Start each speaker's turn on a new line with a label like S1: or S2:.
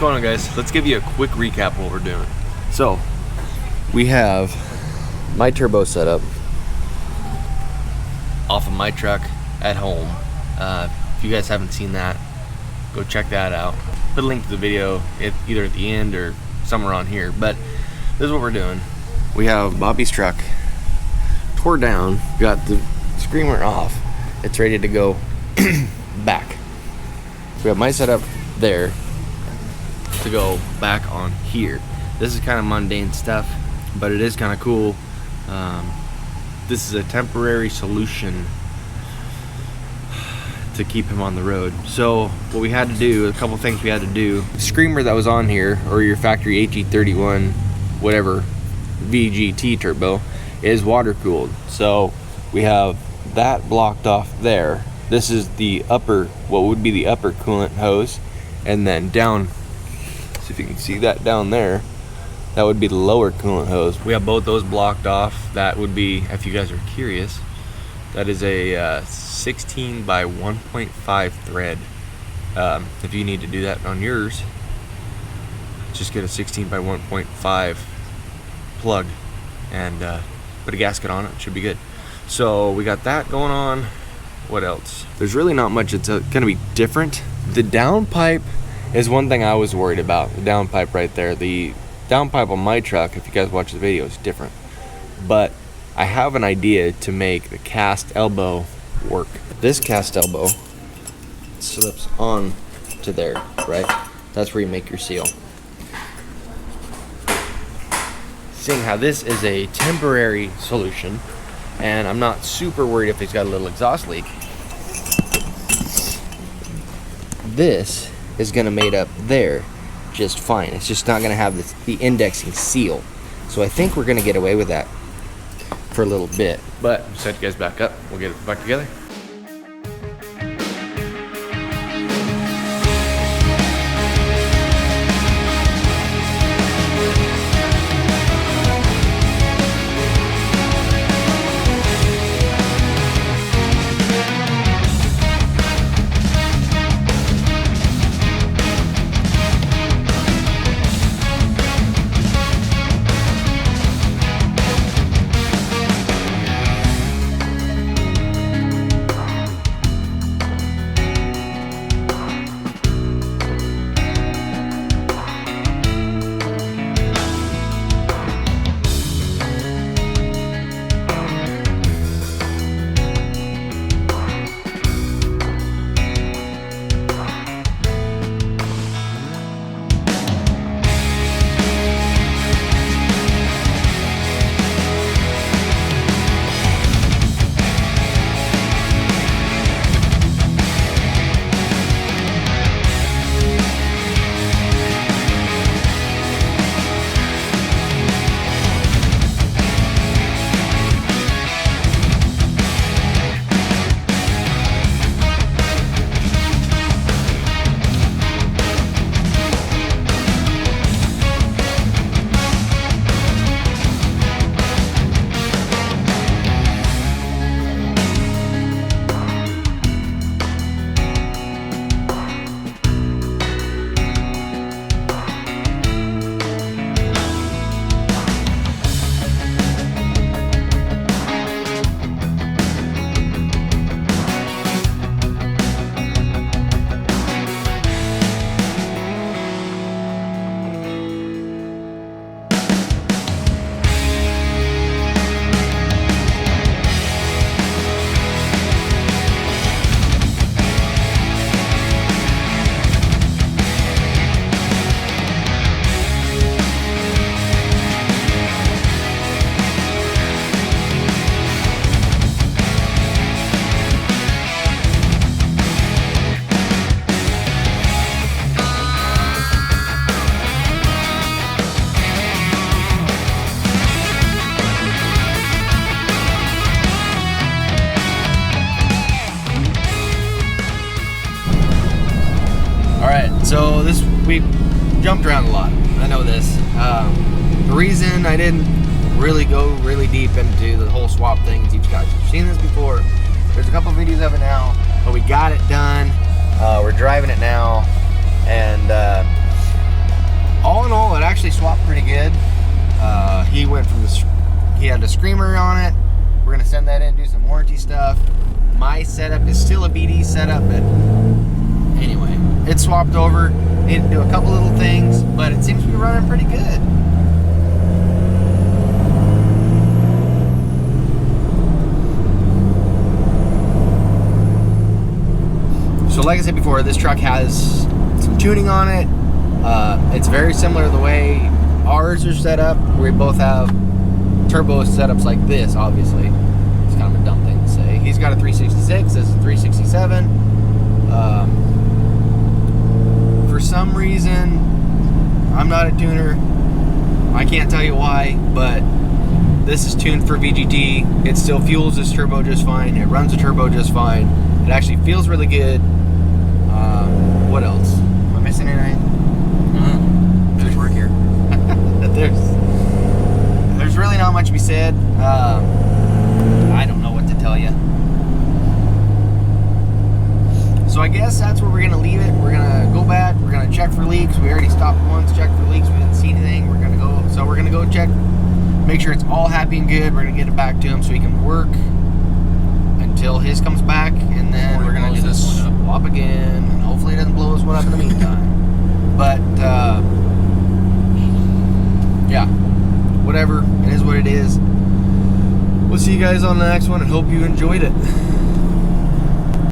S1: going on, guys? Let's give you a quick recap of what we're doing. So we have my turbo setup off of my truck at home. If you guys haven't seen that, go check that out. Put a link to the video either at the end or somewhere on here. But this is what we're doing. We have Bobby's truck tore down, got the screamer off. It's ready to go back. We have my setup there to go back on here. This is kind of mundane stuff, but it is kind of cool. This is a temporary solution to keep him on the road. So what we had to do, a couple things we had to do. The screamer that was on here, or your factory HE31 whatever VGT turbo, is water cooled. So we have that blocked off there. This is the upper, what would be the upper coolant hose, and then down, see if you can see that down there, that would be the lower coolant hose. We have both those blocked off. That would be, if you guys are curious, that is a 16 by 1.5 thread. If you need to do that on yours, just get a 16 by 1.5 plug and put a gasket on it. It should be good. So we got that going on. What else? There's really not much that's gonna be different. The downpipe is one thing I was worried about. The downpipe right there. The downpipe on my truck, if you guys watch the video, is different. But I have an idea to make the cast elbow work. This cast elbow slips on to there, right? That's where you make your seal. Seeing how this is a temporary solution, and I'm not super worried if he's got a little exhaust leak. This is gonna mate up there just fine. It's just not gonna have the indexing seal. So I think we're gonna get away with that for a little bit. But set you guys back up, we'll get it back together. So we jumped around a lot. I know this. The reason I didn't really go really deep into the whole swap thing is you guys have seen this before. There's a couple videos of it now, but we got it done. We're driving it now, and actually swapped pretty good. He went from he had a screamer on it. We're gonna send that in, do some warranty stuff. My setup is still a BD setup, but anyway, it's swapped over. Need to do a couple little things, but it seems to be running pretty good. So like I said before, this truck has some tuning on it. It's very similar to the way ours are set up. We both have turbo setups like this, obviously. It's kind of a dumb thing to say. He's got a 366, this is a 367. For some reason, I'm not a tuner. I can't tell you why, but this is tuned for VGT. It still fuels this turbo just fine. It runs the turbo just fine. It actually feels really good. What else? Am I missing anything?
S2: There's work here.
S1: There's really not much to be said. I don't know what to tell you. So I guess that's where we're gonna leave it. We're gonna go back. We're gonna check for leaks. We already stopped once, checked for leaks. We didn't see anything. We're gonna go check, make sure it's all happy and good. We're gonna get it back to him so he can work until his comes back, and then we're gonna do this swap again, and hopefully it doesn't blow this one up in the meantime. But yeah, whatever, it is what it is. We'll see you guys on the next one, and hope you enjoyed it.